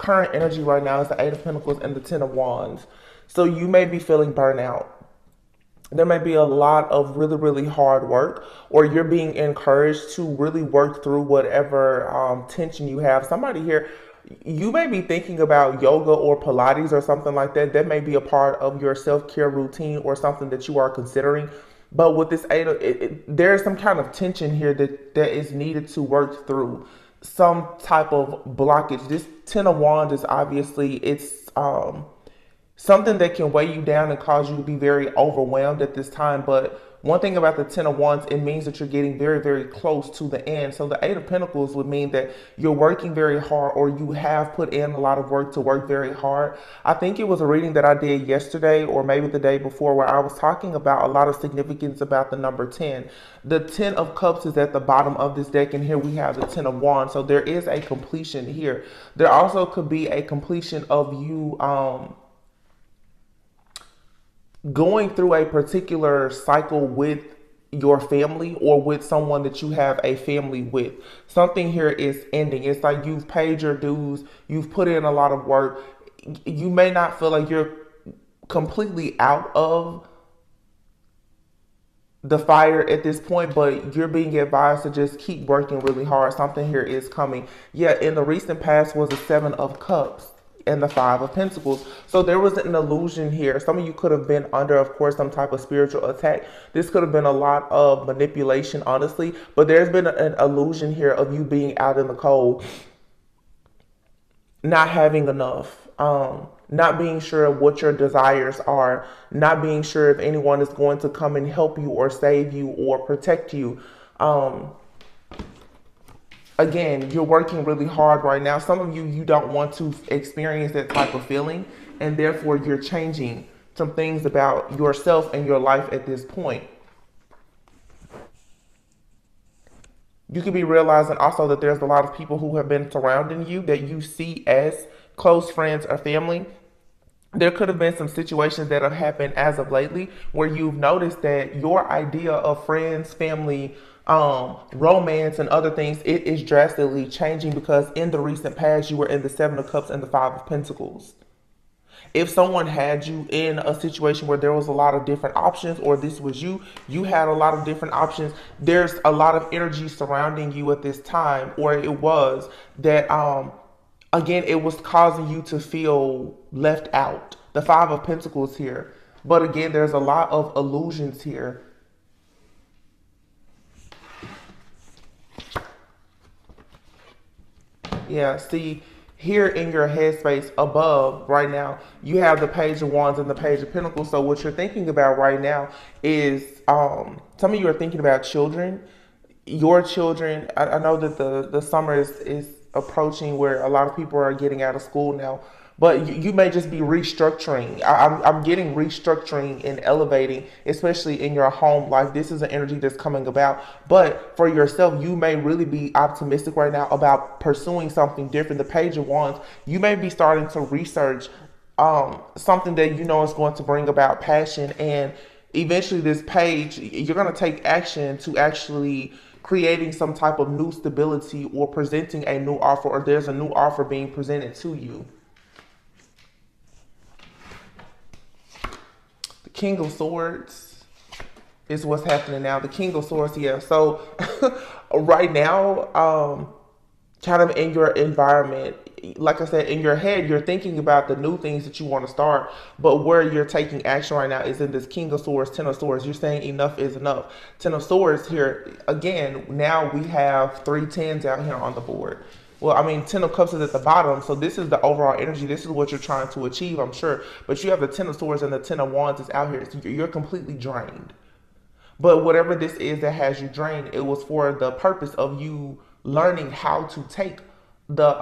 current energy right now is the Eight of Pentacles and the Ten of Wands. So you may be feeling burnout. There may be a lot of really, really hard work, or you're being encouraged to really work through whatever tension you have. Somebody here, you may be thinking about yoga or Pilates or something like that. That may be a part of your self-care routine or something that you are considering. But with this eight, there's some kind of tension here that is needed to work through, some type of blockage. This Ten of Wands is obviously, it's something that can weigh you down and cause you to be very overwhelmed at this time. But one thing about the Ten of Wands, it means that you're getting very, very close to the end. So the Eight of Pentacles would mean that you're working very hard, or you have put in a lot of work to work very hard. I think it was a reading that I did yesterday or maybe the day before where I was talking about a lot of significance about the number 10. The 10 of Cups is at the bottom of this deck, and here we have the 10 of Wands. So there is a completion here. There also could be a completion of you going through a particular cycle with your family, or with someone that you have a family with. Something here is ending. It's like you've paid your dues, you've put in a lot of work. You may not feel like you're completely out of the fire at this point, but you're being advised to just keep working really hard. Something here is coming. Yeah, in the recent past was the Seven of Cups and the Five of Pentacles. So there was an illusion here. Some of you could have been under, of course, some type of spiritual attack. This could have been a lot of manipulation, honestly, but there's been an illusion here of you being out in the cold, not having enough, not being sure of what your desires are, not being sure if anyone is going to come and help you or save you or protect you. Again, you're working really hard right now. Some of you, you don't want to experience that type of feeling, and therefore you're changing some things about yourself and your life at this point. You could be realizing also that there's a lot of people who have been surrounding you that you see as close friends or family. There could have been some situations that have happened as of lately where you've noticed that your idea of friends, family, romance and other things, it is drastically changing, because in the recent past you were in the Seven of Cups and the Five of Pentacles. If someone had you in a situation where there was a lot of different options, or this was you had a lot of different options, there's a lot of energy surrounding you at this time, or it was that again, it was causing you to feel left out. The Five of Pentacles here. But again, there's a lot of illusions here. Yeah, see, here in your headspace above right now, you have the Page of Wands and the Page of Pentacles. So what you're thinking about right now is, some of you are thinking about children. Your children, I know that the summer is approaching where a lot of people are getting out of school now. But you may just be restructuring. I'm getting restructuring and elevating, especially in your home life. This is an energy that's coming about. But for yourself, you may really be optimistic right now about pursuing something different. The Page of Wands, you may be starting to research something that you know is going to bring about passion. And eventually this page, you're going to take action to actually creating some type of new stability, or presenting a new offer, or there's a new offer being presented to you. King of Swords is what's happening now. The King of Swords, yeah. So right now, kind of in your environment, like I said, in your head, you're thinking about the new things that you want to start, but where you're taking action right now is in this King of Swords, Ten of Swords. You're saying enough is enough. Ten of Swords here, again, now we have 3 tens out here on the board. Well, I mean, Ten of Cups is at the bottom, so this is the overall energy. This is what you're trying to achieve, I'm sure. But you have the Ten of Swords and the Ten of Wands is out here. So you're completely drained. But whatever this is that has you drained, it was for the purpose of you learning how to take the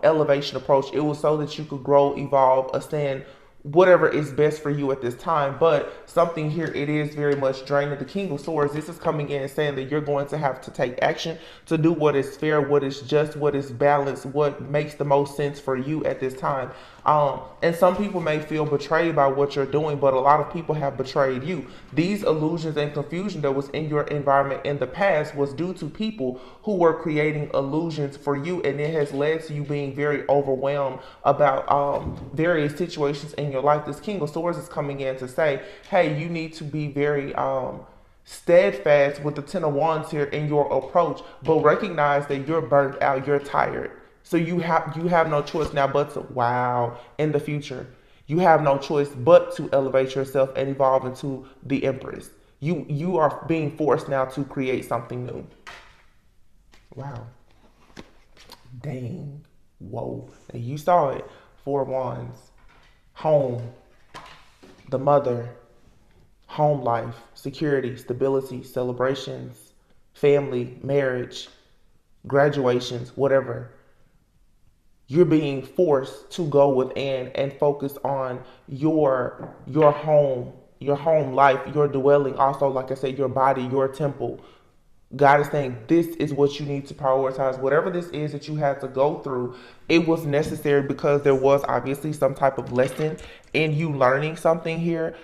elevation approach. It was so that you could grow, evolve, ascend whatever is best for you at this time. But something here, it is very much draining. The King of Swords, this is coming in and saying that you're going to have to take action to do what is fair, what is just, what is balanced, what makes the most sense for you at this time. And some people may feel betrayed by what you're doing, but a lot of people have betrayed you. These illusions and confusion that was in your environment in the past was due to people who were creating illusions for you, and it has led to you being very overwhelmed about various situations in your life. This King of Swords is coming in to say, hey, you need to be very steadfast with the Ten of Wands here in your approach, but recognize that you're burnt out, you're tired. So you have no choice now but to, wow, in the future, you have no choice but to elevate yourself and evolve into the Empress. You are being forced now to create something new. Wow. Dang. Whoa. And you saw it. Four of Wands. Home. The mother. Home life. Security. Stability. Celebrations. Family. Marriage. Graduations. Whatever. You're being forced to go within and focus on your home life, your dwelling. Also, like I said, your body, your temple. God is saying this is what you need to prioritize. Whatever this is that you had to go through, it was necessary because there was obviously some type of lesson in you learning something here.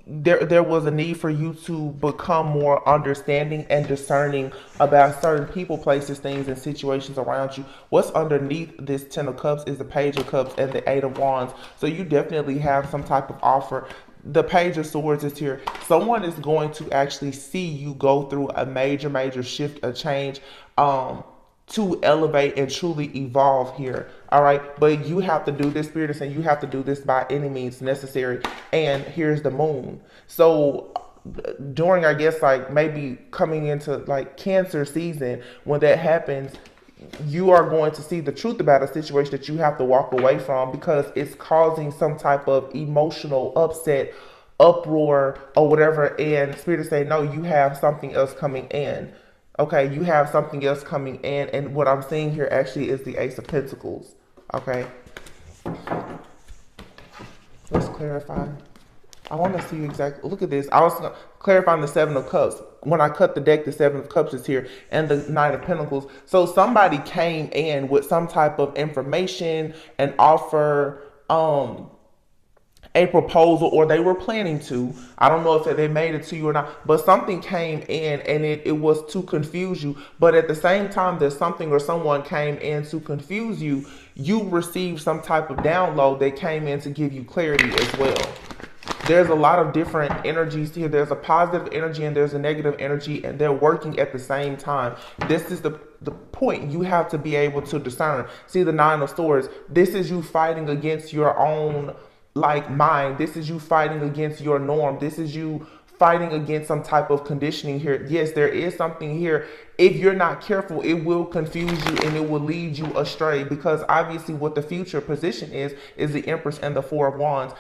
There was a need for you to become more understanding and discerning about certain people, places, things, and situations around you. What's underneath this Ten of Cups is the Page of Cups and the Eight of Wands. So you definitely have some type of offer. The Page of Swords is here. Someone is going to actually see you go through a major shift, a change, to elevate and truly evolve here. All right. But you have to do this, Spirit is saying you have to do this by any means necessary. And here's the Moon. So during, I guess, like maybe coming into like Cancer season, when that happens, you are going to see the truth about a situation that you have to walk away from because it's causing some type of emotional upset, uproar, or whatever. And Spirit is saying, no, you have something else coming in. Okay, you have something else coming in. And what I'm seeing here actually is the Ace of Pentacles. Okay. Let's clarify. I want to see exactly. Look at this. I was clarifying the Seven of Cups. When I cut the deck, the Seven of Cups is here and the Nine of Pentacles. So somebody came in with some type of information, an offer, a proposal, or they were planning to. I don't know if they made it to you or not, but something came in and it was to confuse you. But at the same time that something or someone came in to confuse you, you received some type of download that came in to give you clarity as well. There's a lot of different energies here. There's a positive energy and there's a negative energy, and they're working at the same time. This is the point. You have to be able to discern. See the Nine of Swords. This is you fighting against your own mind. This is you fighting against your norm. This is you fighting against some type of conditioning here. Yes, there is something here. If you're not careful, it will confuse you and it will lead you astray, because obviously what the future position is the Empress and the Four of Wands.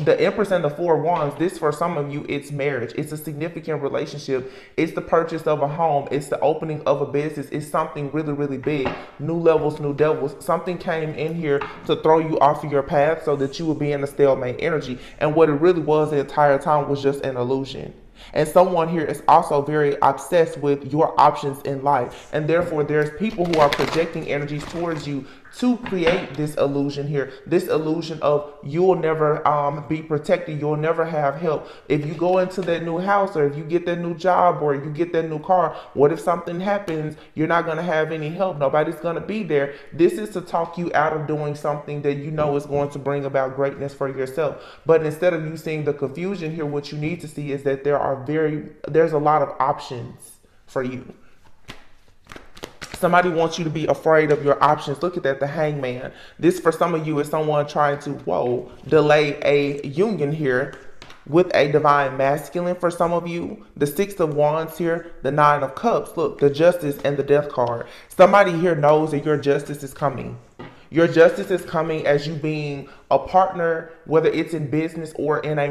The Empress and the Four of Wands, this for some of you, it's marriage. It's a significant relationship. It's the purchase of a home. It's the opening of a business. It's something really big. New levels, new devils. Something came in here to throw you off of your path so that you would be in a stalemate energy. And what it really was the entire time was just an illusion. And someone here is also very obsessed with your options in life. And therefore, there's people who are projecting energies towards you to create this illusion here. This illusion of you'll never be protected. You'll never have help. If you go into that new house, or if you get that new job, or you get that new car, what if something happens? You're not going to have any help. Nobody's going to be there. This is to talk you out of doing something that you know is going to bring about greatness for yourself. But instead of you seeing the confusion here, what you need to see is that there's a lot of options for you. Somebody wants you to be afraid of your options. Look at that, the Hangman. This for some of you is someone trying to, delay a union here with a divine masculine. For some of you, the Six of Wands here, the Nine of Cups. Look, the Justice and the Death card. Somebody here knows that your justice is coming. Your justice is coming as you being a partner, whether it's in business or in a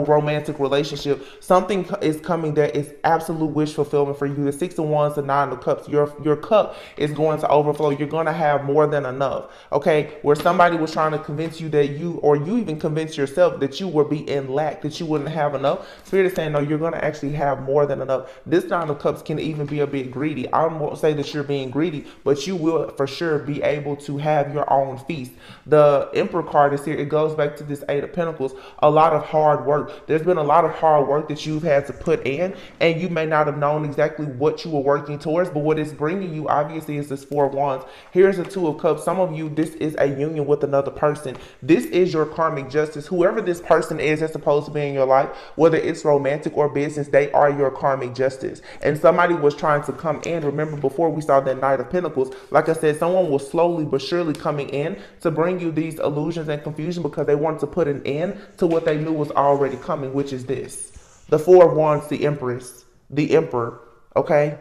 romantic relationship. Something is coming that is absolute wish fulfillment for you. The Six of Wands, the Nine of Cups, your cup is going to overflow. You're going to have more than enough. Okay, where somebody was trying to convince you that you even convince yourself that you would be in lack, that you wouldn't have enough. Spirit is saying, no, you're going to actually have more than enough. This Nine of Cups can even be a bit greedy. I won't say that you're being greedy, but you will for sure be able to have your own feast. The Emperor card is here. It goes back to this Eight of Pentacles. A lot of hard work. There's been a lot of hard work that you've had to put in, and you may not have known exactly what you were working towards, but what it's bringing you obviously is this Four of Wands. Here's the Two of Cups. Some of you, this is a union with another person. This is your karmic justice. Whoever this person is that's supposed to be in your life, whether it's romantic or business, they are your karmic justice. And somebody was trying to come in. Remember, before we saw that Knight of Pentacles, like I said, someone was slowly but surely coming in to bring you these illusions and confusion because they wanted to put an end to what they knew was already coming, which is this. The Four of Wands, the Empress, the Emperor, okay?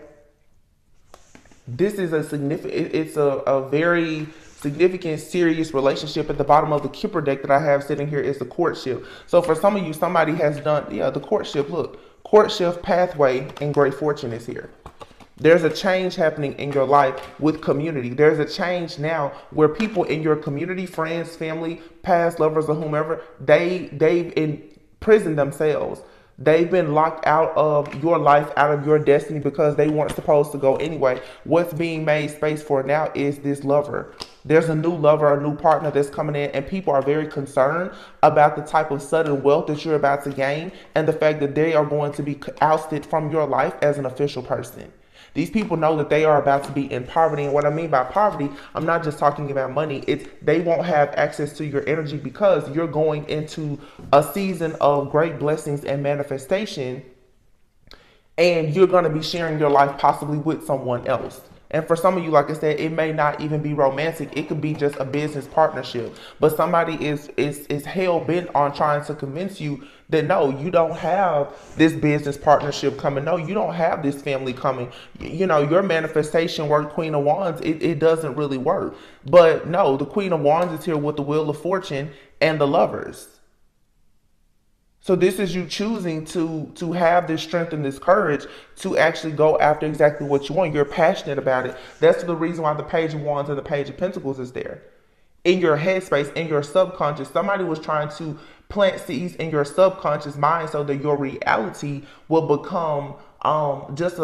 This is a significant, it's a very significant, serious relationship. At the bottom of the Kipper deck that I have sitting here is the courtship. So for some of you, somebody has done, the courtship, look, courtship pathway and great fortune is here. There's a change happening in your life with community. There's a change now where people in your community, friends, family, past lovers, or whomever, they've imprisoned themselves. They've been locked out of your life, out of your destiny because they weren't supposed to go anyway. What's being made space for now is this lover. There's a new lover, a new partner that's coming in, and people are very concerned about the type of sudden wealth that you're about to gain and the fact that they are going to be ousted from your life as an official person. These people know that they are about to be in poverty. And what I mean by poverty, I'm not just talking about money. It's they won't have access to your energy because you're going into a season of great blessings and manifestation. And you're going to be sharing your life possibly with someone else. And for some of you, like I said, it may not even be romantic. It could be just a business partnership. But somebody is hell bent on trying to convince you that no, you don't have this business partnership coming. No, you don't have this family coming. You know, your manifestation work, Queen of Wands, it doesn't really work. But no, the Queen of Wands is here with the Wheel of Fortune and the Lovers. So this is you choosing to have this strength and this courage to actually go after exactly what you want. You're passionate about it. That's the reason why the Page of Wands and the Page of Pentacles is there. In your headspace, in your subconscious, somebody was trying to plant seeds in your subconscious mind so that your reality will become just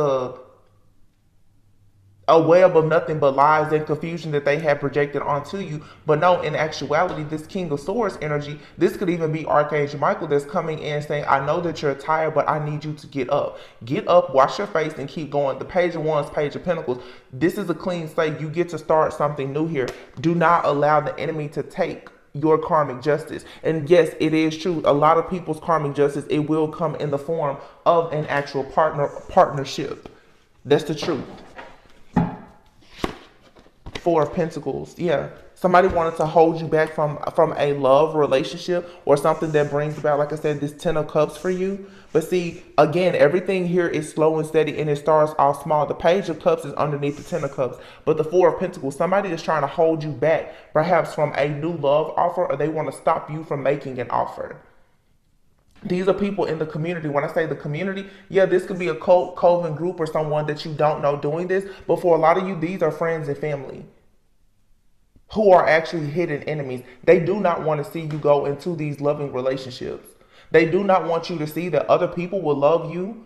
a web of nothing but lies and confusion that they have projected onto you. But no, in actuality, this King of Swords energy, this could even be Archangel Michael that's coming in saying, I know that you're tired, but I need you to get up. Get up, wash your face, and keep going. The Page of Wands, Page of Pentacles, this is a clean slate. You get to start something new here. Do not allow the enemy to take your karmic justice. And yes, it is true. A lot of people's karmic justice, it will come in the form of an actual partnership. That's the truth. Four of Pentacles, yeah. Somebody wanted to hold you back from a love relationship or something that brings about, like I said, this Ten of Cups for you. But see, again, everything here is slow and steady and it starts off small. The Page of Cups is underneath the Ten of Cups. But the Four of Pentacles, somebody is trying to hold you back, perhaps from a new love offer, or they want to stop you from making an offer. These are people in the community. When I say the community, yeah, this could be a cult, coven group or someone that you don't know doing this. But for a lot of you, these are friends and family who are actually hidden enemies. They do not want to see you go into these loving relationships. They do not want you to see that other people will love you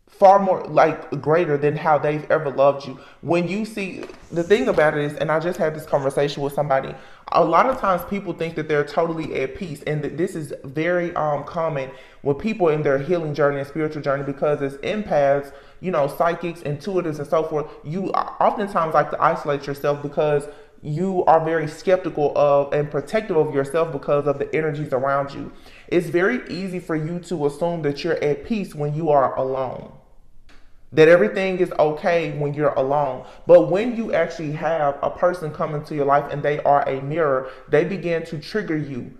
far more, like, greater than how they've ever loved you. When you see, the thing about it is, and I just had this conversation with somebody, a lot of times people think that they're totally at peace, and that this is very common with people in their healing journey and spiritual journey, because as empaths, you know, psychics, intuitives, and so forth, you oftentimes like to isolate yourself because you are very skeptical of and protective of yourself because of the energies around you. It's very easy for you to assume that you're at peace when you are alone, that everything is okay when you're alone. But when you actually have a person come into your life and they are a mirror, they begin to trigger you.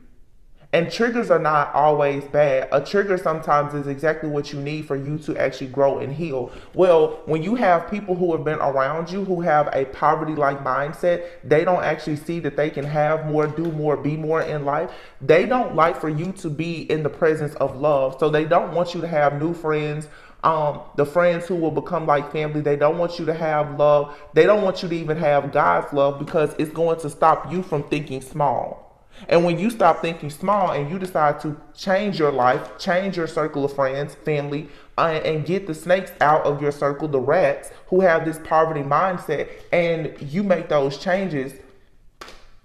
And triggers are not always bad. A trigger sometimes is exactly what you need for you to actually grow and heal. Well, when you have people who have been around you who have a poverty-like mindset, they don't actually see that they can have more, do more, be more in life. They don't like for you to be in the presence of love. So they don't want you to have new friends. The friends who will become like family, they don't want you to have love. They don't want you to even have God's love, because it's going to stop you from thinking small. And when you stop thinking small and you decide to change your life, change your circle of friends, family, and get the snakes out of your circle, the rats who have this poverty mindset, and you make those changes,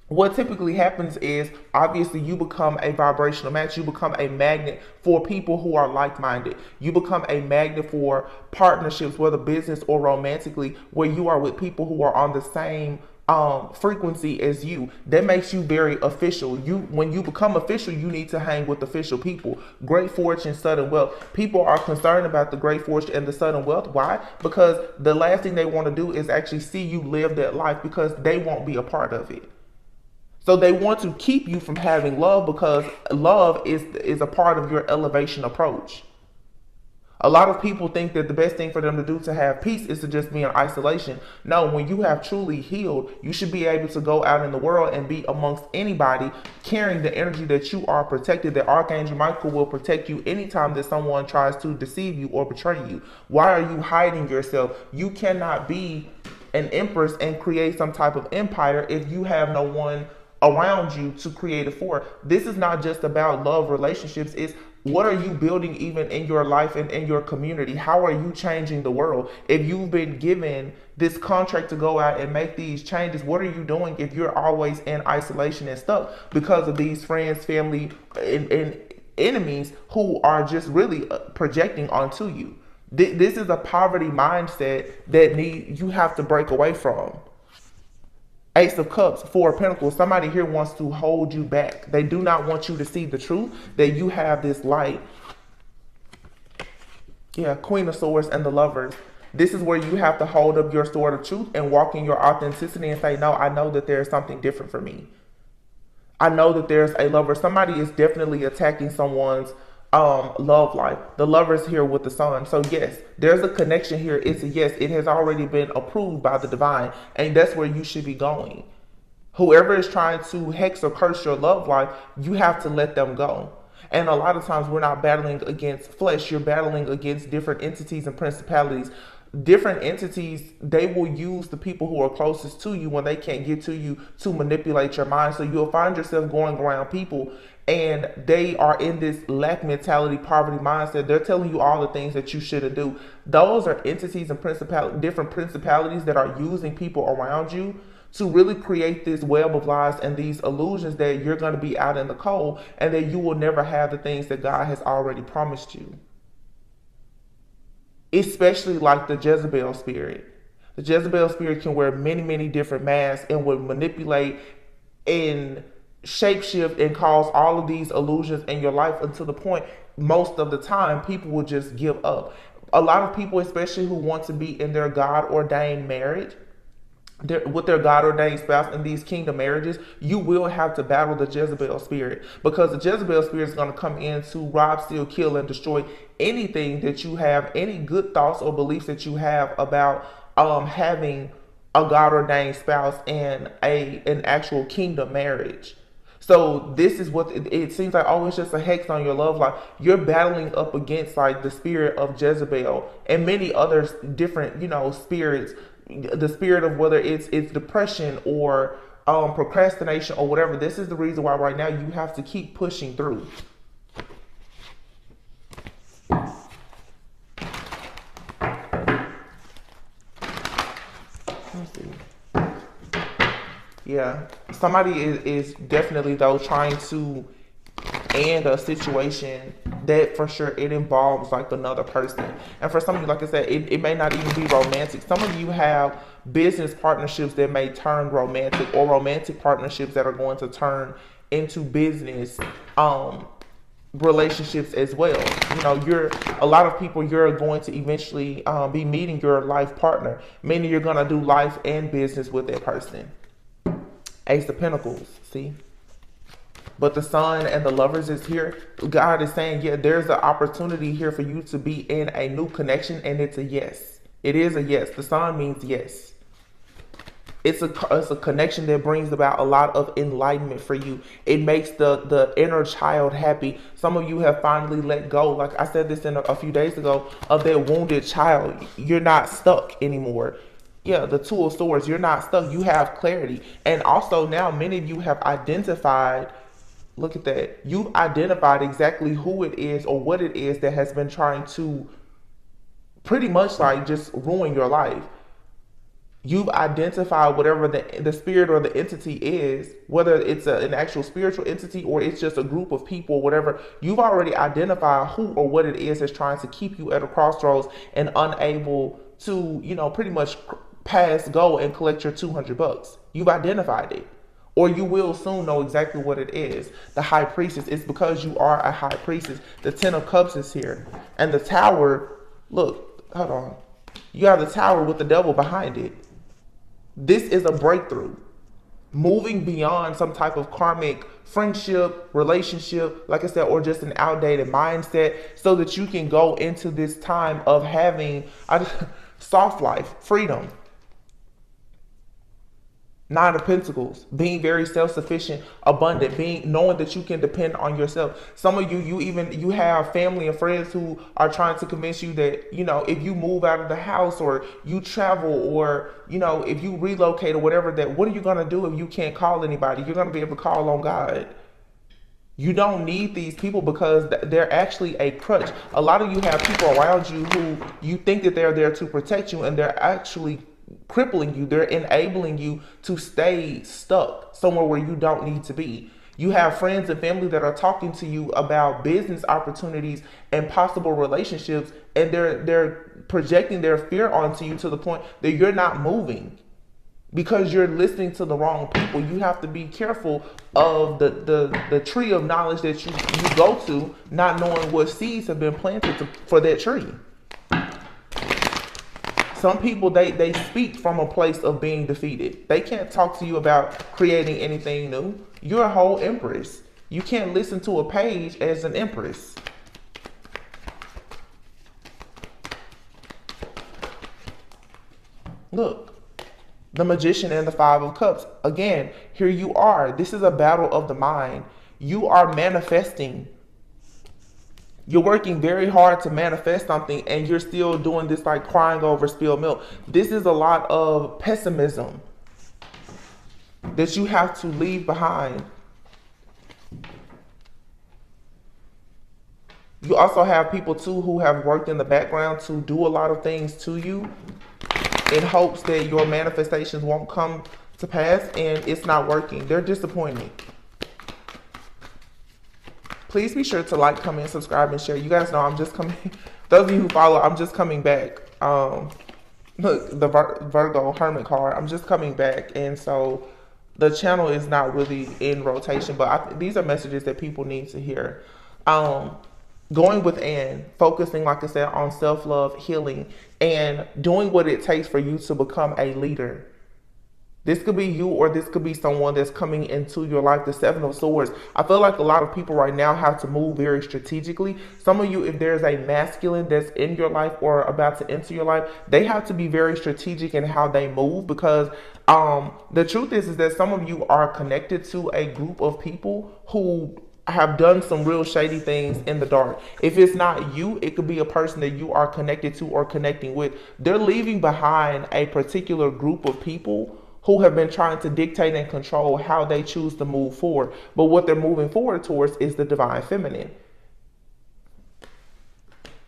what typically happens is, obviously, you become a vibrational match. You become a magnet for people who are like-minded. You become a magnet for partnerships, whether business or romantically, where you are with people who are on the same frequency as you. That makes you very official. When you become official, you need to hang with official people. Great fortune, sudden wealth. People are concerned about the great fortune and the sudden wealth. Why? Because the last thing they want to do is actually see you live that life, because they won't be a part of it. So they want to keep you from having love, because love is a part of your elevation approach. A lot of people think that the best thing for them to do to have peace is to just be in isolation. No, when you have truly healed, you should be able to go out in the world and be amongst anybody, carrying the energy that you are protected, that Archangel Michael will protect you anytime that someone tries to deceive you or betray you. Why are you hiding yourself? You cannot be an empress and create some type of empire if you have no one around you to create it for. This is not just about love relationships. It's what are you building even in your life and in your community? How are you changing the world? If you've been given this contract to go out and make these changes, what are you doing if you're always in isolation and stuck because of these friends, family, and enemies who are just really projecting onto you? This is a poverty mindset that you have to break away from. Ace of Cups, Four of Pentacles. Somebody here wants to hold you back. They do not want you to see the truth, that you have this light. Yeah, Queen of Swords and the Lovers. This is where you have to hold up your sword of truth and walk in your authenticity and say, no, I know that there's something different for me. I know that there's a lover. Somebody is definitely attacking someone's love life. The Lover's here with the Sun. So yes, there's a connection here. It's a yes. It has already been approved by the divine, and that's where you should be going. Whoever is trying to hex or curse your love life, you have to let them go. And a lot of times we're not battling against flesh. You're battling against different entities and principalities. Different entities, they will use the people who are closest to you when they can't get to you to manipulate your mind. So you'll find yourself going around people and they are in this lack mentality, poverty mindset. They're telling you all the things that you shouldn't do. Those are entities and different principalities that are using people around you to really create this web of lies and these illusions that you're going to be out in the cold and that you will never have the things that God has already promised you. Especially like the Jezebel spirit. The Jezebel spirit can wear many, many different masks and will manipulate and shapeshift and cause all of these illusions in your life until the point most of the time people will just give up. A lot of people, especially who want to be in their God-ordained marriage, with their God-ordained spouse in these kingdom marriages, you will have to battle the Jezebel spirit, because the Jezebel spirit is going to come in to rob, steal, kill, and destroy anything that you have, any good thoughts or beliefs that you have about having a God-ordained spouse and an actual kingdom marriage. So this is what it seems like. Oh, it's just a hex on your love life. You're battling up against like the spirit of Jezebel and many other different, spirits. The spirit of whether it's depression or procrastination or whatever. This is the reason why right now you have to keep pushing through. Let's see. Yeah, somebody is definitely though trying to end a situation that for sure it involves like another person. And for some of you, like I said, it may not even be romantic. Some of you have business partnerships that may turn romantic, or romantic partnerships that are going to turn into business relationships as well. A lot of people, you're going to eventually be meeting your life partner, meaning you're going to do life and business with that person. Ace of Pentacles, see? but the Sun and the Lovers is here. God is saying, yeah, there's an opportunity here for you to be in a new connection, and it's a yes. It is a yes. The Sun means yes. It's a connection that brings about a lot of enlightenment for you. It makes the inner child happy. Some of you have finally let go, like I said this in a few days ago, of that wounded child. You're not stuck anymore. Yeah, the Two of Swords, you're not stuck. You have clarity. And also now many of you have identified, look at that, you've identified exactly who it is or what it is that has been trying to pretty much like just ruin your life. You've identified whatever the spirit or the entity is, whether it's an actual spiritual entity or it's just a group of people or whatever. You've already identified who or what it is that's trying to keep you at a crossroads and unable to, pretty much pass go and collect your $200. You've identified it, or you will soon know exactly what it is. The High Priestess, it's because you are a High Priestess. The Ten of Cups is here, and the Tower. Look, hold on. You have the Tower with the Devil behind it. This is a breakthrough, moving beyond some type of karmic friendship, relationship, like I said, or just an outdated mindset, so that you can go into this time of having a soft life, freedom. Nine of Pentacles, being very self-sufficient, abundant, knowing that you can depend on yourself. Some of you have family and friends who are trying to convince you that, if you move out of the house or you travel or, if you relocate or whatever, that what are you going to do if you can't call anybody? You're going to be able to call on God. You don't need these people because they're actually a crutch. A lot of you have people around you who you think that they're there to protect you, and they're actually crippling you. They're enabling you to stay stuck somewhere where you don't need to be. You have friends and family that are talking to you about business opportunities and possible relationships, and they're projecting their fear onto you to the point that you're not moving because you're listening to the wrong people. You have to be careful of the tree of knowledge that you go to, not knowing what seeds have been planted for that tree. Some people, they speak from a place of being defeated. They can't talk to you about creating anything new. You're a whole empress. You can't listen to a page as an empress. Look, the Magician and the Five of Cups. Again, here you are. This is a battle of the mind. You are manifesting. You're working very hard to manifest something, and you're still doing this like crying over spilled milk. This is a lot of pessimism that you have to leave behind. You also have people too who have worked in the background to do a lot of things to you in hopes that your manifestations won't come to pass, and it's not working. They're disappointed. Please be sure to like, comment, subscribe, and share. You guys know I'm just coming. Those of you who follow, I'm just coming back. Look, the Virgo Hermit card. I'm just coming back, and so the channel is not really in rotation. But these are messages that people need to hear. Going within, focusing, like I said, on self-love, healing, and doing what it takes for you to become a leader. This could be you, or this could be someone that's coming into your life. The Seven of Swords. I feel like a lot of people right now have to move very strategically. Some of you, if there's a masculine that's in your life or about to enter your life, they have to be very strategic in how they move, because the truth is that some of you are connected to a group of people who have done some real shady things in the dark. If it's not you, it could be a person that you are connected to or connecting with. They're leaving behind a particular group of people who have been trying to dictate and control how they choose to move forward. But what they're moving forward towards is the divine feminine.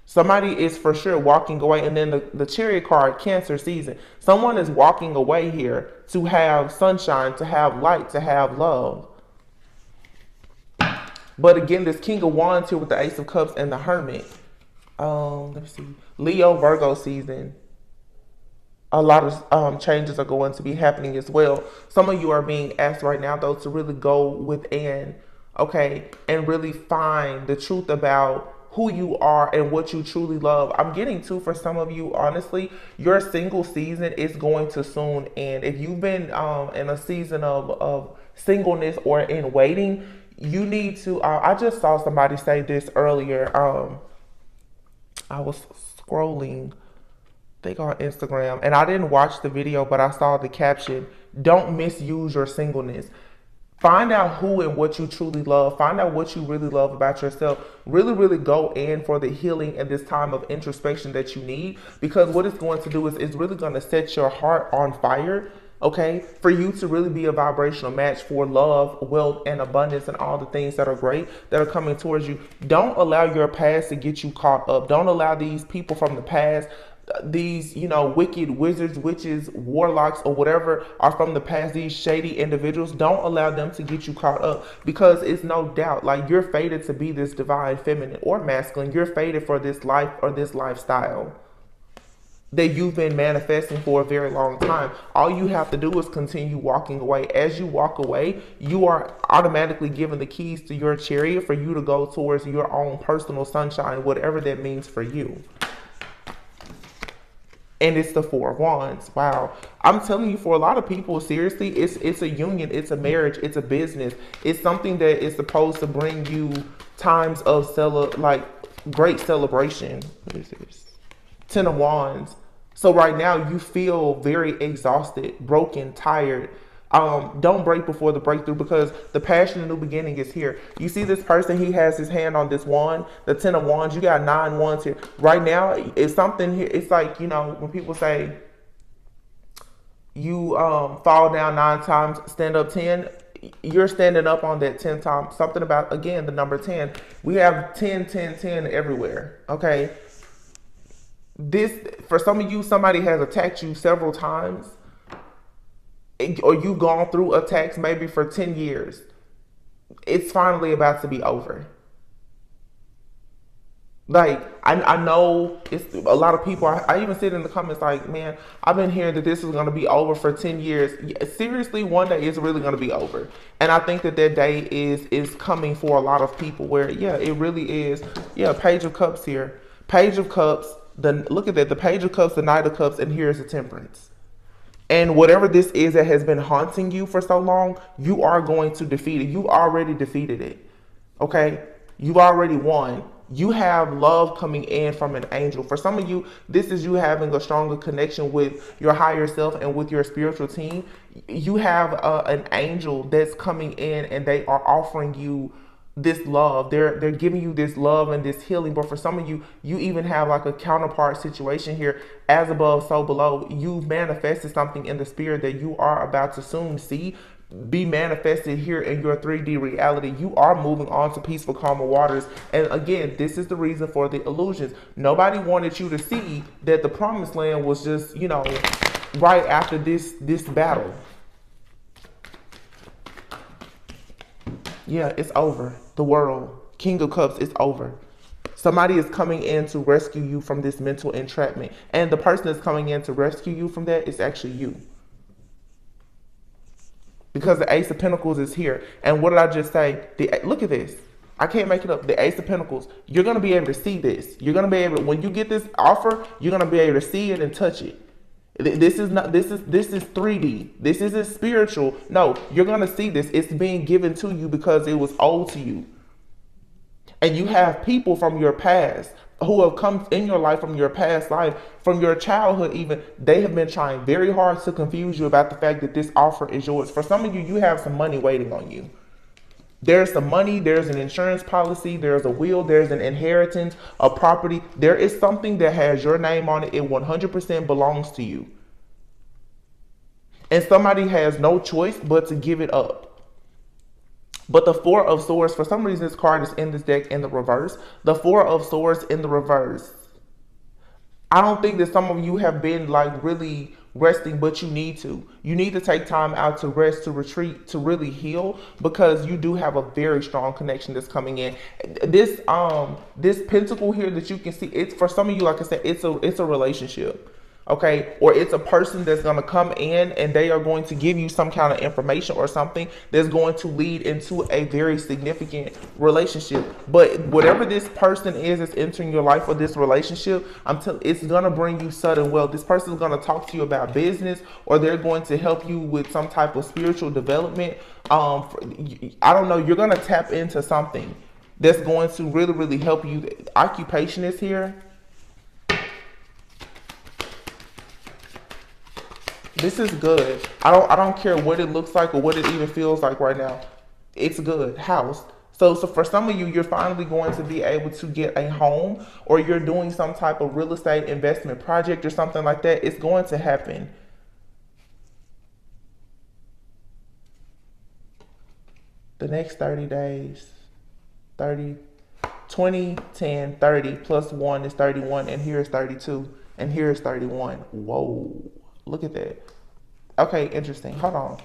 Somebody is for sure walking away. And then the Chariot card, Cancer season. Someone is walking away here to have sunshine, to have light, to have love. But again, this King of Wands here with the Ace of Cups and the Hermit. Let me see. Leo, Virgo season. A lot of changes are going to be happening as well. Some of you are being asked right now, though, to really go within, okay, and really find the truth about who you are and what you truly love. I'm getting to, for some of you, honestly, your single season is going to soon end. If you've been in a season of singleness or in waiting, you need to, I just saw somebody say this earlier. I was scrolling, I think on Instagram, and I didn't watch the video, but I saw the caption: don't misuse your singleness. Find out who and what you truly love. Find out what you really love about yourself. Really, really go in for the healing and this time of introspection that you need. Because what it's going to do is it's really going to set your heart on fire. Okay, for you to really be a vibrational match for love, wealth, and abundance, and all the things that are great that are coming towards you. Don't allow your past to get you caught up. Don't allow these people from the past, these, wicked wizards, witches, warlocks, or whatever are from the past, these shady individuals. Don't allow them to get you caught up, because it's no doubt, like, you're fated to be this divine feminine or masculine. You're fated for this life or this lifestyle that you've been manifesting for a very long time. All you have to do is continue walking away. As you walk away, you are automatically given the keys to your chariot for you to go towards your own personal sunshine, whatever that means for you. And it's the Four of Wands. Wow. I'm telling you, for a lot of people, seriously, it's a union, it's a marriage, it's a business. It's something that is supposed to bring you times of great celebration. What is this? Ten of Wands. So right now you feel very exhausted, broken, tired. Don't break before the breakthrough, because the passion of new beginning is here. You see this person, he has his hand on this wand, the Ten of Wands. You got 9 wands here. Right now, it's something here. It's like, when people say you fall down 9 times, stand up 10. You're standing up on that 10 times. Something about, again, the number 10. We have 10, 10, 10 everywhere. Okay. This, for some of you, somebody has attacked you several times, or you've gone through attacks maybe for 10 years. It's finally about to be over. Like, I know it's a lot of people. I even said in the comments, like, man, I've been hearing that this is going to be over for 10 years. Seriously, one day it's really going to be over. And I think that day is coming for a lot of people, where, yeah, it really is. Yeah, Page of Cups here. Page of Cups. Look at that, the Page of Cups, the Knight of Cups, and here's the Temperance. And whatever this is that has been haunting you for so long, you are going to defeat it. You already defeated it. Okay? You've already won. You have love coming in from an angel. For some of you, this is you having a stronger connection with your higher self and with your spiritual team. You have an angel that's coming in, and they are offering you this love. They're giving you this love and this healing. But for some of you, you even have like a counterpart situation here. As above, so below. You've manifested something in the spirit that you are about to soon see be manifested here in your 3D reality. You are moving on to peaceful, calmer waters. And again, this is the reason for the illusions. Nobody wanted you to see that the promised land was just, right after this battle. Yeah, it's over. The world, King of Cups, is over. Somebody is coming in to rescue you from this mental entrapment. And the person that's coming in to rescue you from that is actually you. Because the Ace of Pentacles is here. And what did I just say? Look at this. I can't make it up. The Ace of Pentacles. You're going to be able to see this. You're going to be able to, when you get this offer, you're going to be able to see it and touch it. This is 3D. This isn't spiritual. No, you're going to see this. It's being given to you because it was owed to you. And you have people from your past who have come in your life from your past life, from your childhood even. They have been trying very hard to confuse you about the fact that this offer is yours. For some of you, you have some money waiting on you. There's some money, there's an insurance policy, there's a will, there's an inheritance, a property. There is something that has your name on it. It 100% belongs to you. And somebody has no choice but to give it up. But the Four of Swords, for some reason this card is in this deck in the reverse. The Four of Swords in the reverse. I don't think that some of you have been like really resting, but you need to. You need to take time out to rest, to retreat, to really heal, because you do have a very strong connection that's coming in. This pentacle here that you can see, it's for some of you, like I said, it's a relationship. Okay, or it's a person that's going to come in and they are going to give you some kind of information or something that's going to lead into a very significant relationship. But whatever this person is that's entering your life or this relationship, it's going to bring you sudden wealth. This person is going to talk to you about business, or they're going to help you with some type of spiritual development. I don't know, you're going to tap into something that's going to really, really help you. Occupation is here. This is good. I don't care what it looks like or what it even feels like right now. It's good. House. So for some of you, you're finally going to be able to get a home, or you're doing some type of real estate investment project or something like that. It's going to happen. The next 30 days. 30, 20, 10, 30 plus 1 is 31, and here's 32, and here's 31. Whoa. Look at that. Okay, interesting. Hold on.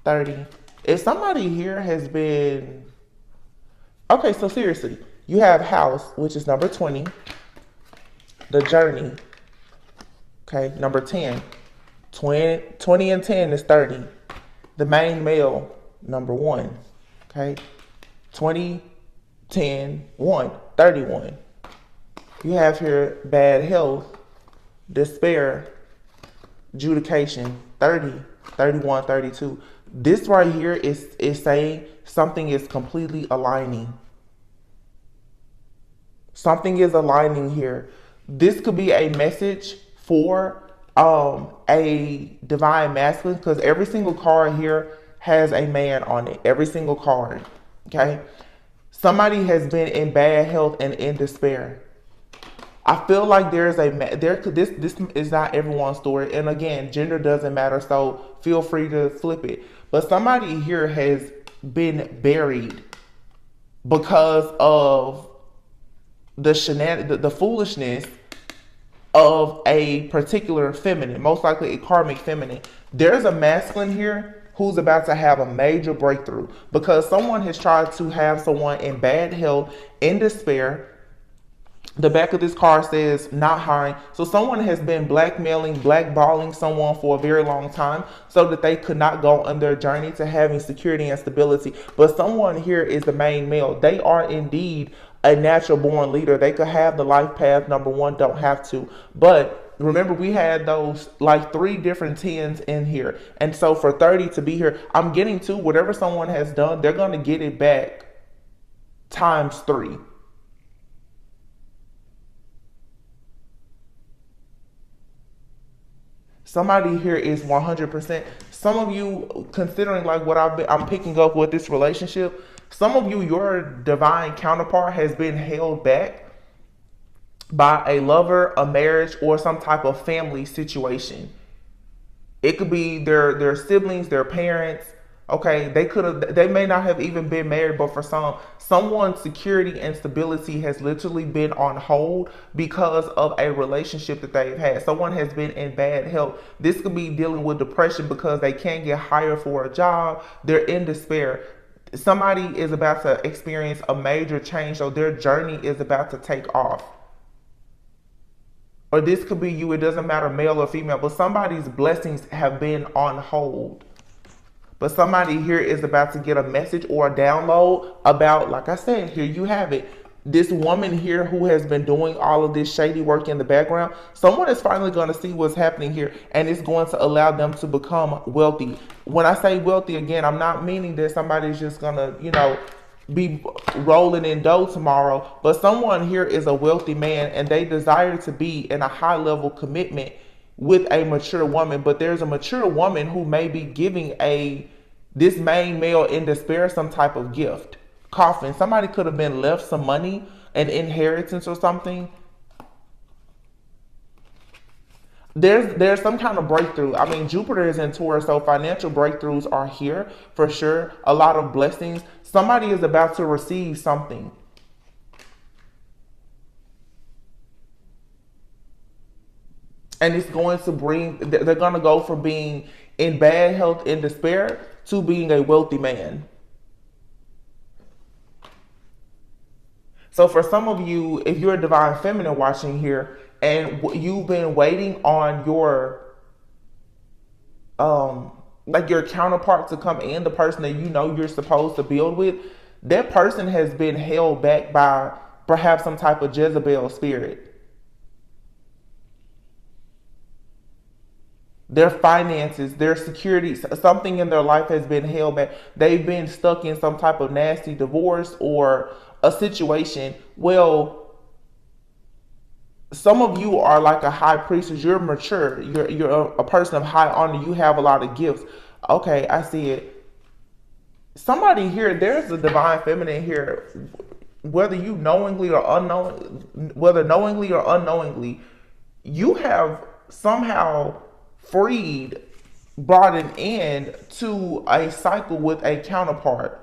30. If somebody here has been... Okay, so seriously, you have house, which is number 20. The journey. Okay, number 10. 20 and 10 is 30. The main male, number 1. Okay. 20, 10, 1. 31. You have here bad health, despair, adjudication, 30, 31, 32. This right here is saying something is completely aligning. Something is aligning here. This could be a message for a divine masculine, because every single card here has a man on it. Every single card. Okay. Somebody has been in bad health and in despair. I feel like this is not everyone's story, and again, gender doesn't matter, so feel free to flip it. But somebody here has been buried because of the foolishness of a particular feminine, most likely a karmic feminine. There's a masculine here who's about to have a major breakthrough because someone has tried to have someone in bad health, in despair. The back of this card says not hiring. So someone has been blackballing someone for a very long time so that they could not go on their journey to having security and stability. But someone here is the main male. They are indeed a natural born leader. They could have the life path, number 1, don't have to. But remember, we had those like 3 different 10s in here. And so for 30 to be here, I'm getting to whatever someone has done, they're going to get it back times 3. Somebody here is 100%. Some of you, considering like what I'm picking up with this relationship, some of you, your divine counterpart has been held back by a lover, a marriage, or some type of family situation. It could be their siblings, their parents. Okay, they may not have even been married, but for someone's security and stability has literally been on hold because of a relationship that they've had. Someone has been in bad health. This could be dealing with depression because they can't get hired for a job. They're in despair. Somebody is about to experience a major change, so their journey is about to take off. Or this could be you. It doesn't matter, male or female, but somebody's blessings have been on hold. But somebody here is about to get a message or a download about, like I said, here you have it. This woman here who has been doing all of this shady work in the background, someone is finally going to see what's happening here, and it's going to allow them to become wealthy. When I say wealthy, again, I'm not meaning that somebody's just going to, be rolling in dough tomorrow, but someone here is a wealthy man and they desire to be in a high level commitment with a mature woman. But there's a mature woman who may be giving this main male in despair some type of gift. Coffin. Somebody could have been left some money, an inheritance or something. There's some kind of breakthrough. I mean, Jupiter is in Taurus, so financial breakthroughs are here for sure. A lot of blessings. Somebody is about to receive something. And it's going to they're going to go from being in bad health, in despair, to being a wealthy man. So for some of you, if you're a divine feminine watching here, and you've been waiting on your like your counterpart to come in, the person that you know you're supposed to build with. That person has been held back by perhaps some type of Jezebel spirit. Their finances, their security, something in their life has been held back. They've been stuck in some type of nasty divorce or a situation. Well, some of you are like a high priestess. You're mature. You're a person of high honor. You have a lot of gifts. Okay, I see it. Somebody here, there's a divine feminine here. Whether you knowingly or unknowingly, you have somehow brought an end to a cycle with a counterpart.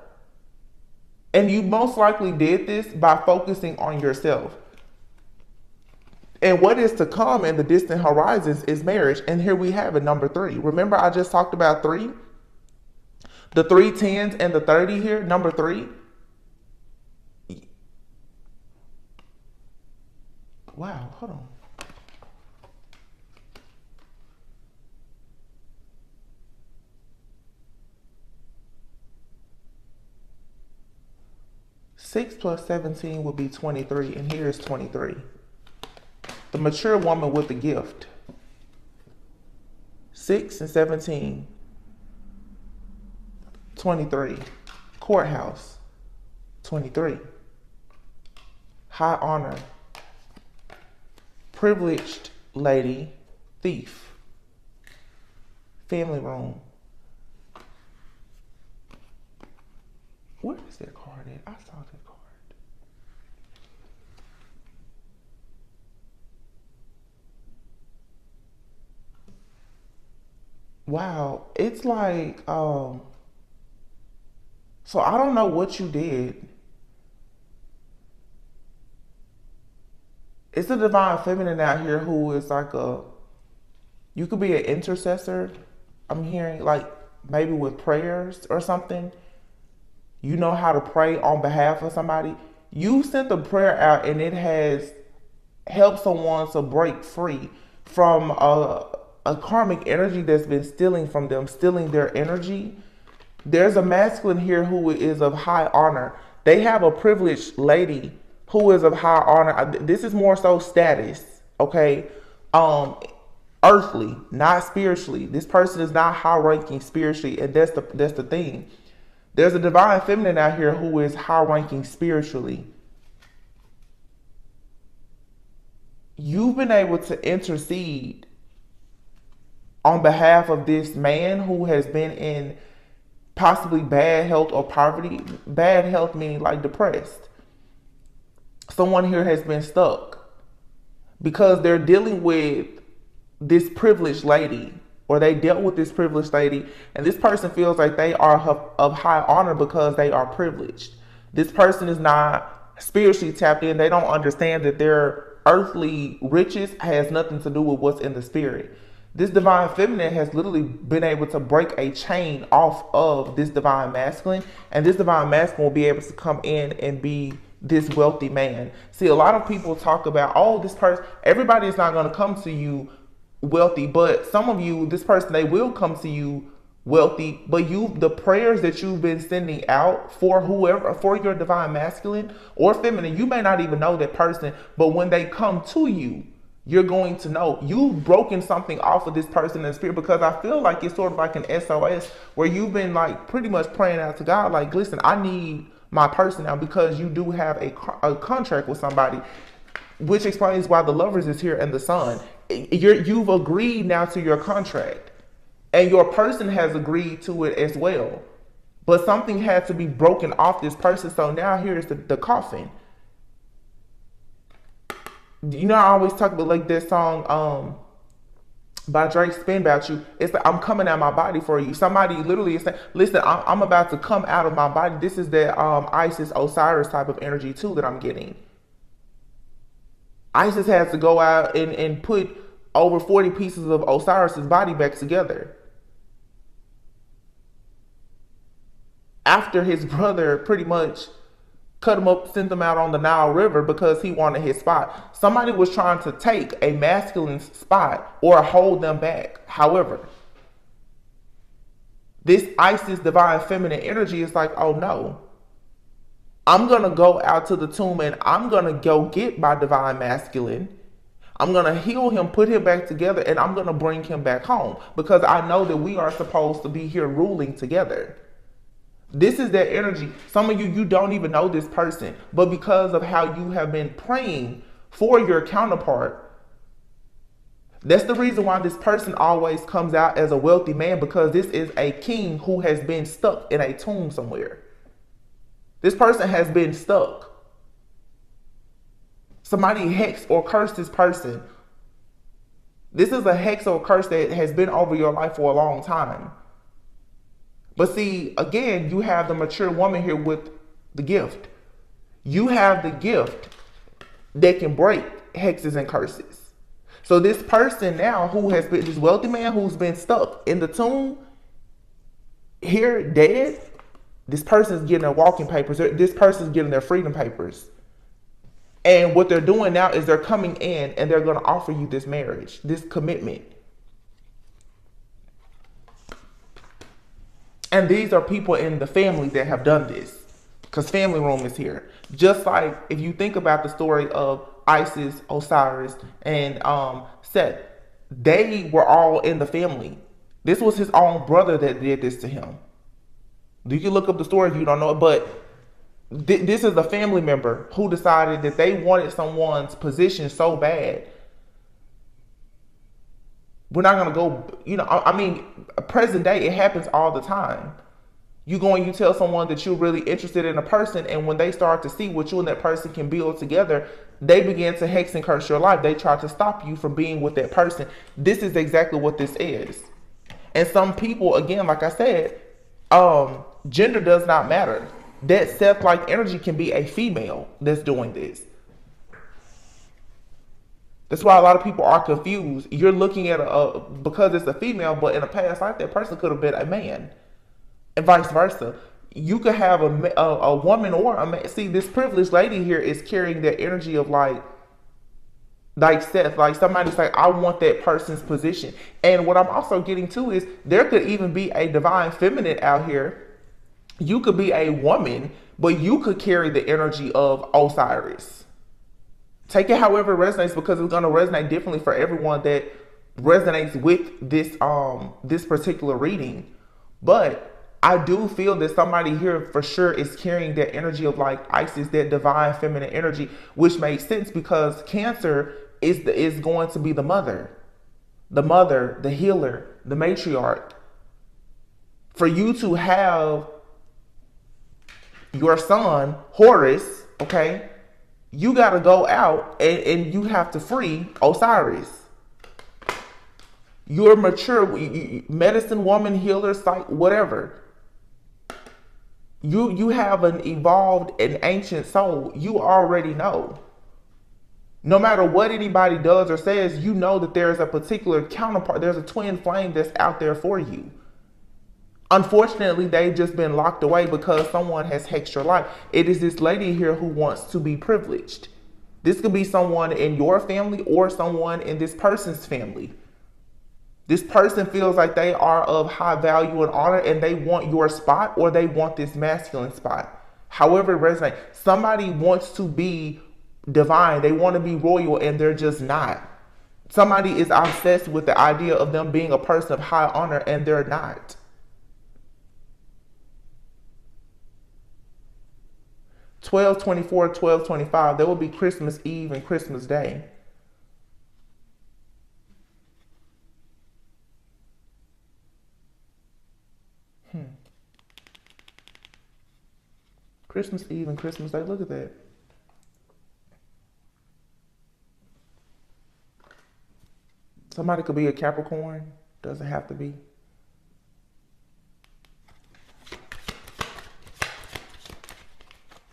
And you most likely did this by focusing on yourself. And what is to come in the distant horizons is marriage. And here we have it, number 3. Remember, I just talked about 3? The 3 10s and the 30 here, number 3. Wow, hold on. Six plus 17 would be 23, and here is 23. The mature woman with the gift. 6 and 17. 23. Courthouse. 23. High honor. Privileged lady. Thief. Family room. Where is that card at? I saw that card. Wow, it's like, so I don't know what you did. It's a divine feminine out here who is like you could be an intercessor. I'm hearing like maybe with prayers or something. You know how to pray on behalf of somebody. You sent the prayer out and it has helped someone to break free from a karmic energy that's been stealing from them, stealing their energy. There's a masculine here who is of high honor. They have a privileged lady who is of high honor. This is more so status, okay? Earthly, not spiritually. This person is not high ranking spiritually, and that's the thing. There's a divine feminine out here who is high ranking spiritually. You've been able to intercede on behalf of this man who has been in possibly bad health or poverty. Bad health meaning like depressed. Someone here has been stuck because they're dealing with this privileged lady, or they dealt with this privileged lady, and this person feels like they are of high honor because they are privileged. This person is not spiritually tapped in. They don't understand that their earthly riches has nothing to do with what's in the spirit. This divine feminine has literally been able to break a chain off of this divine masculine, and this divine masculine will be able to come in and be this wealthy man. See, a lot of people talk about, oh, this person, everybody is not going to come to you wealthy, but some of you, this person, they will come to you wealthy, but the prayers that you've been sending out for whoever, for your divine masculine or feminine, you may not even know that person, but when they come to you, you're going to know you've broken something off of this person in the spirit, because I feel like it's sort of like an SOS where you've been like pretty much praying out to God, like, listen, I need my person now, because you do have a contract with somebody, which explains why the Lovers is here and the Sun. You've agreed now to your contract, and your person has agreed to it as well, but something had to be broken off this person. So now here's the coffin. You know, I always talk about like this song by Drake, Spin About You. It's like, I'm coming out my body for you. Somebody literally is saying, listen, I'm about to come out of my body. This is that Isis Osiris type of energy too that I'm getting. Isis has to go out and put over 40 pieces of Osiris's body back together after his brother pretty much cut him up, sent him out on the Nile River because he wanted his spot. Somebody was trying to take a masculine spot or hold them back. However, this Isis divine feminine energy is like, oh no, I'm going to go out to the tomb and I'm going to go get my divine masculine. I'm going to heal him, put him back together, and I'm going to bring him back home because I know that we are supposed to be here ruling together. This is that energy. Some of you, you don't even know this person, but because of how you have been praying for your counterpart, that's the reason why this person always comes out as a wealthy man, because this is a king who has been stuck in a tomb somewhere. This person has been stuck. Somebody hexed or cursed this person. This is a hex or curse that has been over your life for a long time. But see, again, you have the mature woman here with the gift. You have the gift that can break hexes and curses. So this person now who has been, this wealthy man who's been stuck in the tomb, here dead, this person's getting their walking papers. This person's getting their freedom papers. And what they're doing now is they're coming in and they're going to offer you this marriage, this commitment. And these are people in the family that have done this, because family room is here. Just like if you think about the story of Isis, Osiris, and Seth, they were all in the family. This was his own brother that did this to him. You can look up the story if you don't know it, but this is a family member who decided that they wanted someone's position so bad. We're not going to go, I mean, present day, it happens all the time. You go and you tell someone that you're really interested in a person, and when they start to see what you and that person can build together, they begin to hex and curse your life. They try to stop you from being with that person. This is exactly what this is. And some people, again, like I said, gender does not matter. That Seth-like energy can be a female that's doing this. That's why a lot of people are confused. You're looking at because it's a female, but in a past life, that person could have been a man, and vice versa. You could have a woman or a man. See, this privileged lady here is carrying that energy of like Seth, like somebody's like, I want that person's position. And what I'm also getting to is there could even be a divine feminine out here. You could be a woman, but you could carry the energy of Osiris. Take it however it resonates, because it's going to resonate differently for everyone that resonates with this particular reading. But I do feel that somebody here for sure is carrying that energy of like Isis, that divine feminine energy, which makes sense because Cancer is going to be the mother, the healer, the matriarch. For you to have your son, Horus, okay, you got to go out and you have to free Osiris. You're mature, medicine woman, healer, psych, whatever. You have an evolved and ancient soul. You already know. No matter what anybody does or says, you know that there's a particular counterpart. There's a twin flame that's out there for you. Unfortunately, they've just been locked away because someone has hexed your life. It is this lady here who wants to be privileged. This could be someone in your family or someone in this person's family. This person feels like they are of high value and honor and they want your spot or they want this masculine spot. However it resonates. Somebody wants to be divine. They want to be royal and they're just not. Somebody is obsessed with the idea of them being a person of high honor and they're not. (12/24, 12/25). There will be Christmas Eve and Christmas Day. Christmas Eve and Christmas Day. Look at that. Somebody could be a Capricorn. Doesn't have to be.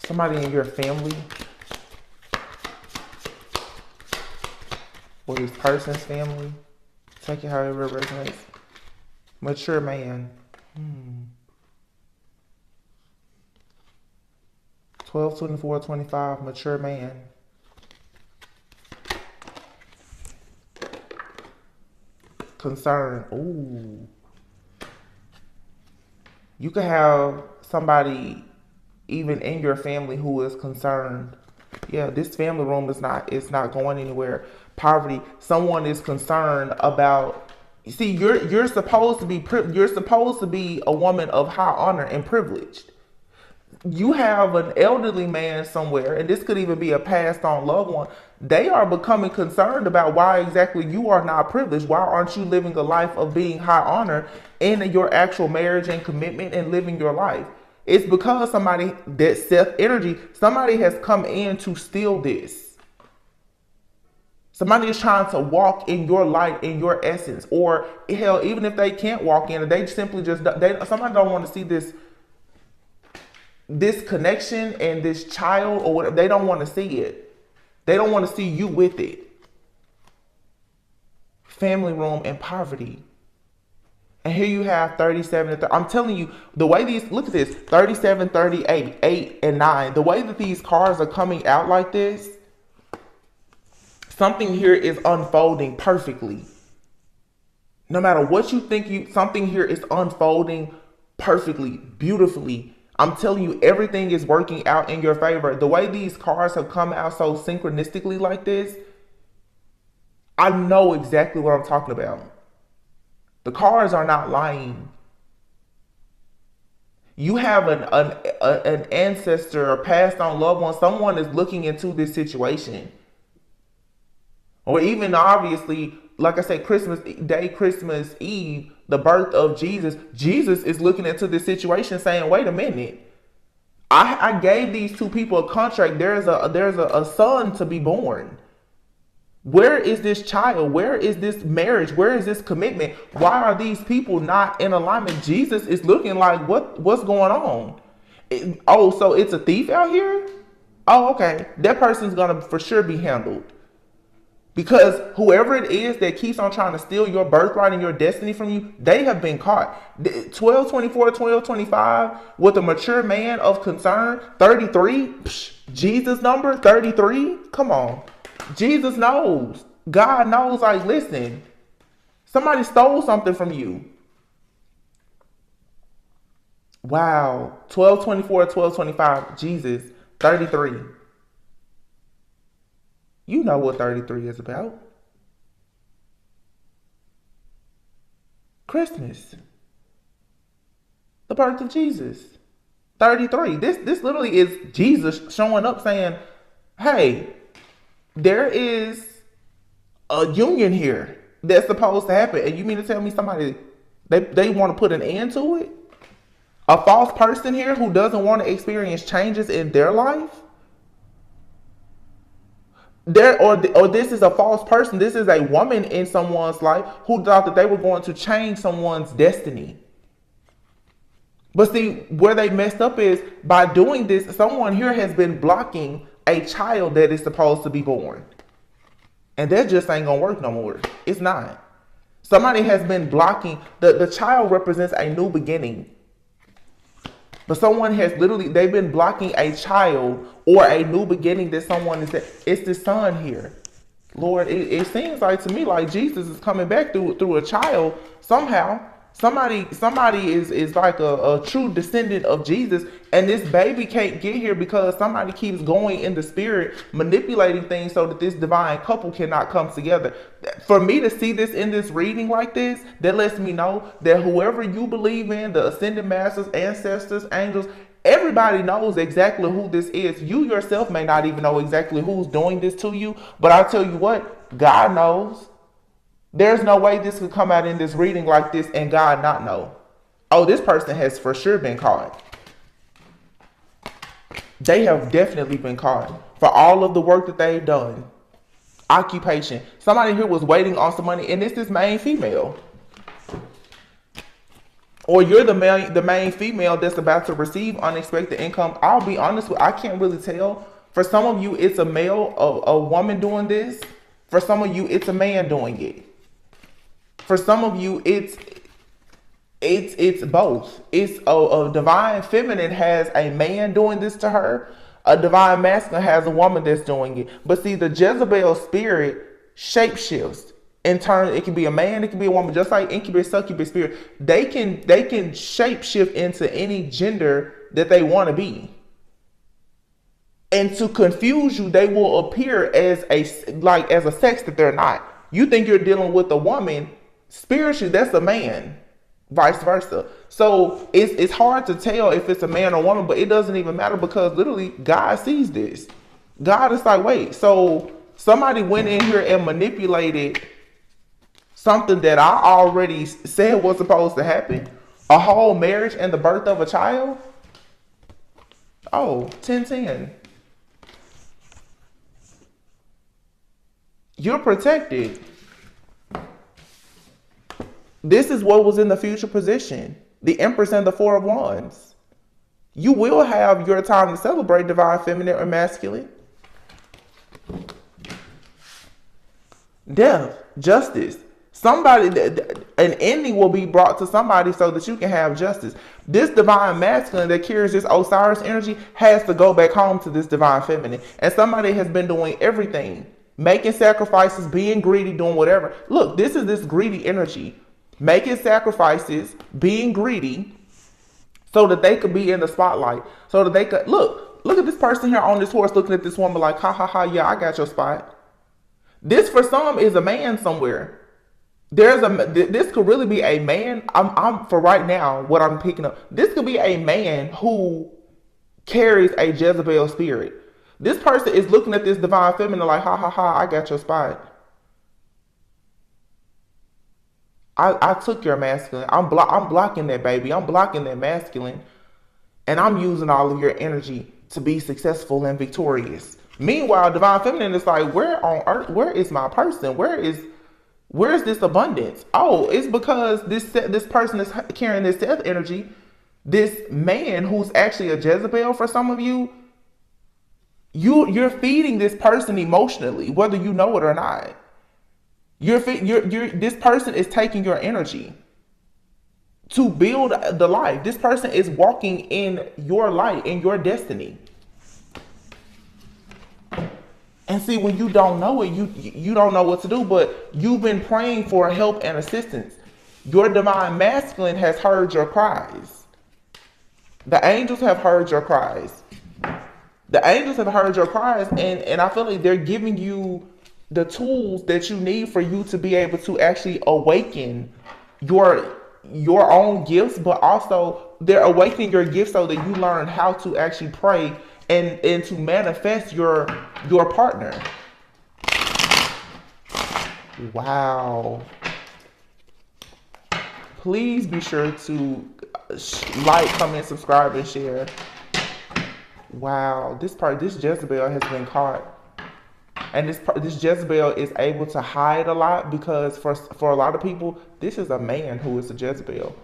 Somebody in your family, or this person's family. Take it however it resonates. Mature man. 12, 24, 25, mature man. Concern. Ooh. You could have somebody even in your family who is concerned. Yeah, this family room is not, it's not going anywhere. Poverty. Someone is concerned about. You see, you're supposed to be a woman of high honor and privileged. You have an elderly man somewhere, and this could even be a passed on loved one. They are becoming concerned about why exactly you are not privileged. Why aren't you living a life of being high honor in your actual marriage and commitment and living your life? It's because somebody, that Seth energy, somebody has come in to steal this. Somebody is trying to walk in your light, in your essence, or hell, even if they can't walk in it, they simply just, somebody don't want to see this connection and this child or whatever. They don't want to see it. They don't want to see you with it. Family room and poverty. And here you have 37 and 30. I'm telling you, the way these, look at this, 37, 38, 8, and 9. The way that these cards are coming out like this, something here is unfolding perfectly. No matter what you think, something here is unfolding perfectly, beautifully. I'm telling you, everything is working out in your favor. The way these cards have come out so synchronistically like this, I know exactly what I'm talking about. The cards are not lying. You have an ancestor or passed on loved one. Someone is looking into this situation. Or even obviously, like I said, Christmas Day, Christmas Eve, the birth of Jesus. Jesus is looking into this situation saying, wait a minute. I gave these two people a contract. There's a son to be born. Where is this child? Where is this marriage? Where is this commitment? Why are these people not in alignment? Jesus is looking like, what's going on? So it's a thief out here? Oh, okay. That person's going to for sure be handled. Because whoever it is that keeps on trying to steal your birthright and your destiny from you, they have been caught. 12, 24, 12, 25, with a mature man of concern, 33, Jesus number, 33, come on. Jesus knows. God knows, like, listen, somebody stole something from you. Wow. 12, 24, 12, 25, Jesus, 33. You know what 33 is about. Christmas. The birth of Jesus. 33. This literally is Jesus showing up saying, hey, there is a union here that's supposed to happen. And you mean to tell me somebody, they want to put an end to it? A false person here who doesn't want to experience changes in their life? Or this is a false person. This is a woman in someone's life who thought that they were going to change someone's destiny. But see, where they messed up is by doing this, someone here has been blocking a child that is supposed to be born. And that just ain't gonna work no more. It's not. Somebody has been blocking, the child represents a new beginning. But someone has literally, they've been blocking a child or a new beginning that someone is, it's the son here. Lord, it seems like to me like Jesus is coming back through a child somehow. Somebody is like a true descendant of Jesus, and this baby can't get here because somebody keeps going in the spirit, manipulating things so that this divine couple cannot come together. For me to see this in this reading like this, that lets me know that whoever you believe in, the ascended masters, ancestors, angels, everybody knows exactly who this is. You yourself may not even know exactly who's doing this to you, but I'll tell you what, God knows. There's no way this could come out in this reading like this and God not know. Oh, this person has for sure been caught. They have definitely been caught for all of the work that they've done. Occupation. Somebody here was waiting on some money, and it's this main female. Or you're the main female that's about to receive unexpected income. I'll be honest with you, I can't really tell. For some of you, it's a male, a woman doing this. For some of you, it's a man doing it. For some of you, it's both. It's a divine feminine has a man doing this to her. A divine masculine has a woman that's doing it. But see, the Jezebel spirit shapeshifts. In turn, it can be a man, it can be a woman, just like incubus, succubus spirit. They can shapeshift into any gender that they want to be. And to confuse you, they will appear as a sex that they're not. You think you're dealing with a woman, spiritually, that's a man. Vice versa. So it's hard to tell if it's a man or woman, but it doesn't even matter because literally God sees this. God is like, wait, so somebody went in here and manipulated something that I already said was supposed to happen. A whole marriage and the birth of a child. Oh, 10-10. You're protected. This is what was in the future position. The Empress and the Four of Wands. You will have your time to celebrate divine feminine or masculine. Death, justice. Somebody, an ending will be brought to somebody so that you can have justice. This divine masculine that carries this Osiris energy has to go back home to this divine feminine. And somebody has been doing everything. Making sacrifices, being greedy, doing whatever. Look, this is this greedy energy. Making sacrifices, being greedy, so that they could be in the spotlight. So that they could, look at this person here on this horse looking at this woman like, ha ha ha, yeah, I got your spot. This for some is a man somewhere. This could really be a man. I'm for right now, what I'm picking up, this could be a man who carries a Jezebel spirit. This person is looking at this divine feminine like, ha ha ha, I got your spot. I took your masculine. I'm blocking that, baby. I'm blocking that masculine. And I'm using all of your energy to be successful and victorious. Meanwhile, divine feminine is like, where on earth, where is my person? Where's this abundance? Oh, it's because this person is carrying this death energy. This man who's actually a Jezebel for some of you, you're feeding this person emotionally, whether you know it or not. This person is taking your energy to build the life. This person is walking in your light, in your destiny. And see, when you don't know it, you don't know what to do, but you've been praying for help and assistance. Your divine masculine has heard your cries. The angels have heard your cries. The angels have heard your cries, and I feel like they're giving you the tools that you need for you to be able to actually awaken your own gifts, but also they're awakening your gifts so that you learn how to actually pray and to manifest your partner. Wow. Please be sure to like, comment, subscribe, and share. Wow, this Jezebel has been caught. And this Jezebel is able to hide a lot because for a lot of people, this is a man who is a Jezebel.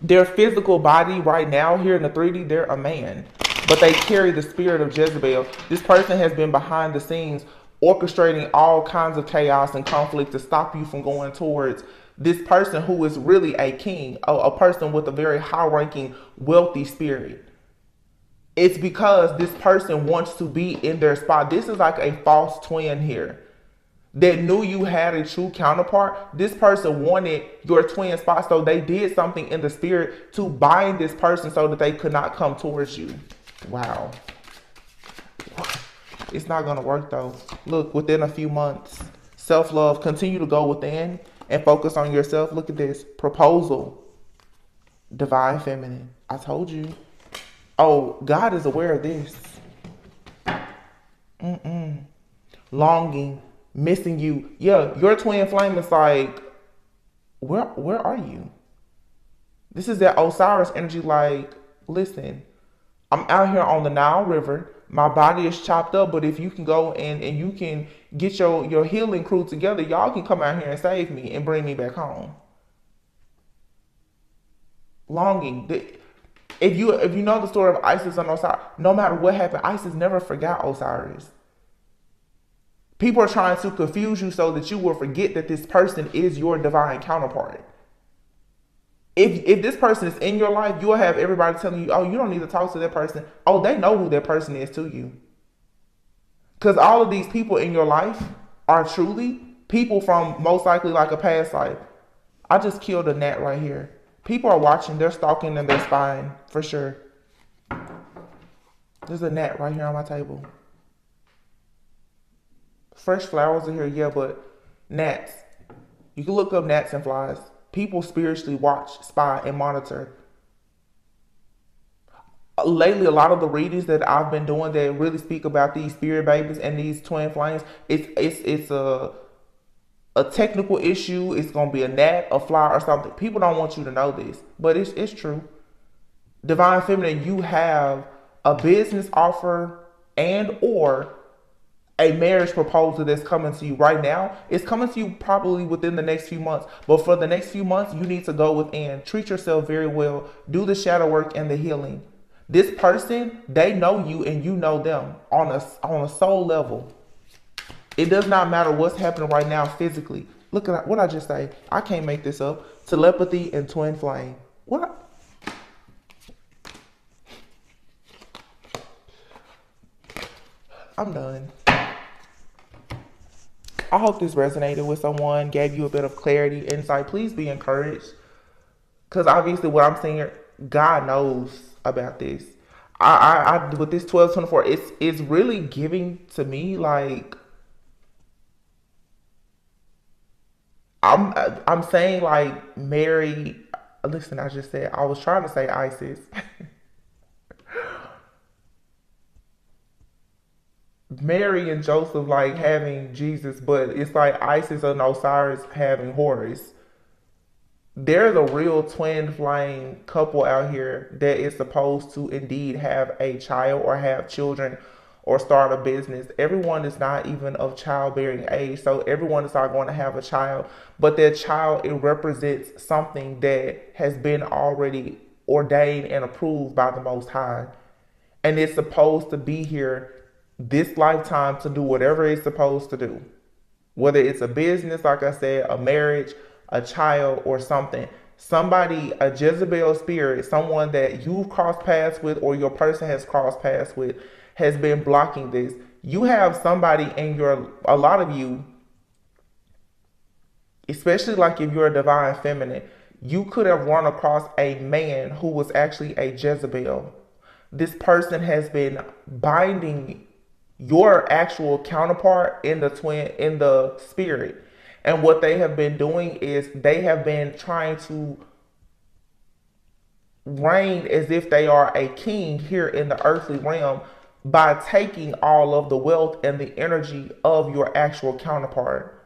Their physical body right now here in the 3D, they're a man. But they carry the spirit of Jezebel. This person has been behind the scenes orchestrating all kinds of chaos and conflict to stop you from going towards this person who is really a king, a person with a very high-ranking, wealthy spirit. It's because this person wants to be in their spot. This is like a false twin here that knew you had a true counterpart. This person wanted your twin spot, so they did something in the spirit to bind this person so that they could not come towards you. Wow. It's not going to work though. Look, within a few months, self-love, continue to go within and focus on yourself. Look at this. Proposal. Divine feminine. I told you. Oh, God is aware of this. Longing, missing you. Yeah, your twin flame is like, where are you? This is that Osiris energy like, listen, I'm out here on the Nile River. My body is chopped up, but if you can go and you can get your healing crew together, y'all can come out here and save me and bring me back home. Longing. If you know the story of Isis and Osiris, no matter what happened, Isis never forgot Osiris. People are trying to confuse you so that you will forget that this person is your divine counterpart. If this person is in your life, you'll have everybody telling you, oh, you don't need to talk to that person. Oh, they know who that person is to you. Because all of these people in your life are truly people from most likely like a past life. I just killed a gnat right here. People are watching, they're stalking, and they're spying for sure. There's a gnat right here on my table. Fresh flowers are here, yeah, but gnats. You can look up gnats and flies. People spiritually watch, spy, and monitor. Lately, a lot of the readings that I've been doing that really speak about these spirit babies and these twin flames, it's a technical issue. It's gonna be a gnat, a fly, or something. People don't want you to know this, but it's true. Divine Feminine, you have a business offer and or a marriage proposal that's coming to you right now. It's coming to you probably within the next few months. But for the next few months, you need to go within. Treat yourself very well. Do the shadow work and the healing. This person, they know you and you know them on a soul level. It does not matter what's happening right now physically. Look at what I just say. I can't make this up. Telepathy and twin flame. What? I'm done. I hope this resonated with someone, gave you a bit of clarity, insight. Please be encouraged. Because obviously what I'm saying, God knows about this. I with this 1224, it's really giving to me like I'm saying like Mary. Listen, I just said I was trying to say Isis. Mary and Joseph like having Jesus, but it's like Isis and Osiris having Horus. There's a real twin flame couple out here that is supposed to indeed have a child or have children or start a business. Everyone is not even of childbearing age, so everyone is not going to have a child, but their child, it represents something that has been already ordained and approved by the Most High, and it's supposed to be here this lifetime to do whatever it's supposed to do. Whether it's a business, like I said, a marriage, a child, or something. Somebody, a Jezebel spirit, someone that you've crossed paths with or your person has crossed paths with, has been blocking this. You have somebody in a lot of you, especially like if you're a divine feminine, you could have run across a man who was actually a Jezebel. This person has been binding your actual counterpart in the spirit. And what they have been doing is they have been trying to reign as if they are a king here in the earthly realm by taking all of the wealth and the energy of your actual counterpart.